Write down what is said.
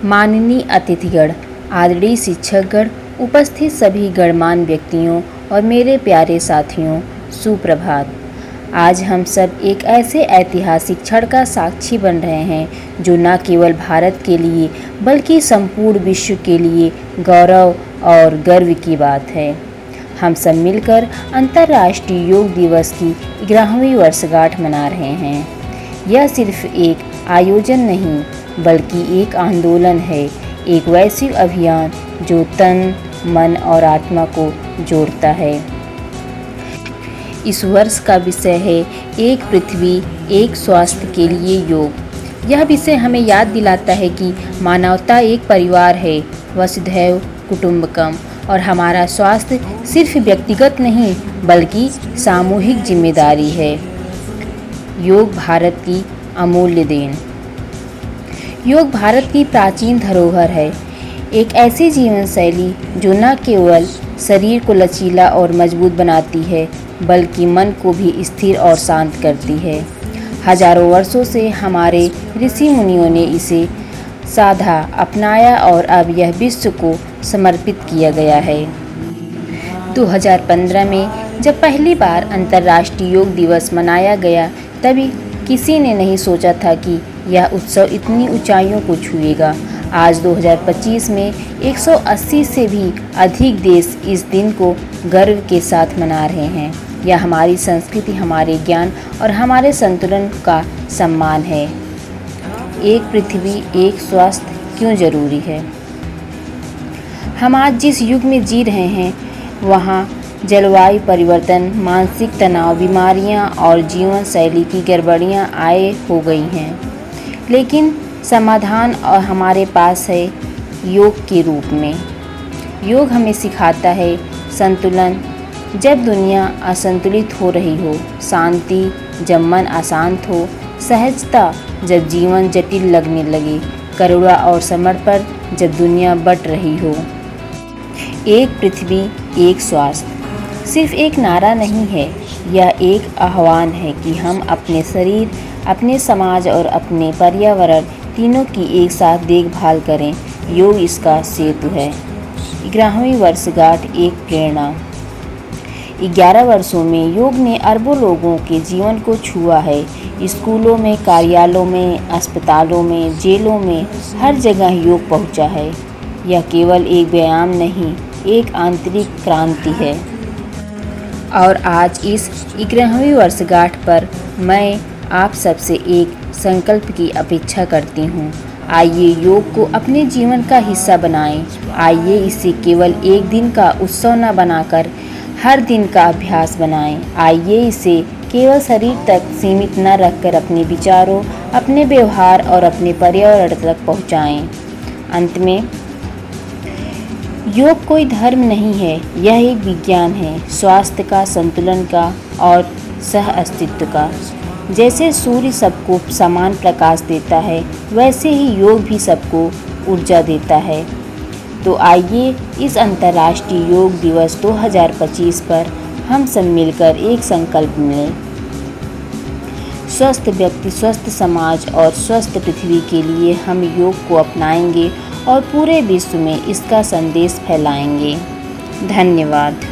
माननीय अतिथिगण, आदरणीय शिक्षकगण, उपस्थित सभी गणमान्य व्यक्तियों और मेरे प्यारे साथियों, सुप्रभात। आज हम सब एक ऐसे ऐतिहासिक क्षण का साक्षी बन रहे हैं जो न केवल भारत के लिए बल्कि संपूर्ण विश्व के लिए गौरव और गर्व की बात है। हम सब मिलकर अंतर्राष्ट्रीय योग दिवस की 11वीं वर्षगांठ मना रहे हैं। यह सिर्फ एक आयोजन नहीं बल्कि एक आंदोलन है, एक वैश्विक अभियान जो तन, मन और आत्मा को जोड़ता है। इस वर्ष का विषय है एक पृथ्वी एक स्वास्थ्य के लिए योग। यह विषय हमें याद दिलाता है कि मानवता एक परिवार है, वसुधैव कुटुंबकम, और हमारा स्वास्थ्य सिर्फ व्यक्तिगत नहीं बल्कि सामूहिक जिम्मेदारी है। योग भारत की अमूल्य देन। योग भारत की प्राचीन धरोहर है, एक ऐसी जीवन शैली जो न केवल शरीर को लचीला और मजबूत बनाती है बल्कि मन को भी स्थिर और शांत करती है। हजारों वर्षों से हमारे ऋषि मुनियों ने इसे साधा, अपनाया और अब यह विश्व को समर्पित किया गया है। 2015 में जब पहली बार अंतर्राष्ट्रीय योग दिवस मनाया गया तभी किसी ने नहीं सोचा था कि यह उत्सव इतनी ऊंचाइयों को छुएगा। आज 2025 में 180 से भी अधिक देश इस दिन को गर्व के साथ मना रहे हैं। यह हमारी संस्कृति, हमारे ज्ञान और हमारे संतुलन का सम्मान है। एक पृथ्वी एक स्वास्थ्य क्यों जरूरी है? हम आज जिस युग में जी रहे हैं वहाँ जलवायु परिवर्तन, मानसिक तनाव, बीमारियाँ और जीवन शैली की गड़बड़ियाँ आए हो गई हैं, लेकिन समाधान और हमारे पास है योग के रूप में। योग हमें सिखाता है संतुलन जब दुनिया असंतुलित हो रही हो, शांति जब मन अशांत हो, सहजता जब जीवन जटिल लगने लगे, करुणा और समर्पण जब दुनिया बंट रही हो। एक पृथ्वी एक स्वास्थ्य सिर्फ एक नारा नहीं है, यह एक आह्वान है कि हम अपने शरीर, अपने समाज और अपने पर्यावरण तीनों की एक साथ देखभाल करें। योग इसका सेतु है। 11वीं वर्षगांठ एक प्रेरणा। 11 वर्षों में योग ने अरबों लोगों के जीवन को छुआ है। स्कूलों में, कार्यालयों में, अस्पतालों में, जेलों में, हर जगह योग पहुंचा है। यह केवल एक व्यायाम नहीं, एक आंतरिक क्रांति है। और आज इस 11वीं वर्षगांठ पर मैं आप सबसे एक संकल्प की अपेक्षा करती हूँ। आइए योग को अपने जीवन का हिस्सा बनाएं। आइए इसे केवल एक दिन का उत्सव न बनाकर हर दिन का अभ्यास बनाएं। आइए इसे केवल शरीर तक सीमित न रखकर अपने विचारों, अपने व्यवहार और अपने पर्यावरण तक पहुँचाएं। अंत में, योग कोई धर्म नहीं है, यह एक विज्ञान है, स्वास्थ्य का, संतुलन का और सह अस्तित्व का। जैसे सूर्य सबको समान प्रकाश देता है, वैसे ही योग भी सबको ऊर्जा देता है। तो आइए इस अंतर्राष्ट्रीय योग दिवस 2025 पर हम सब मिलकर एक संकल्प लें। स्वस्थ व्यक्ति, स्वस्थ समाज और स्वस्थ पृथ्वी के लिए हम योग को अपनाएंगे और पूरे विश्व में इसका संदेश फैलाएंगे। धन्यवाद।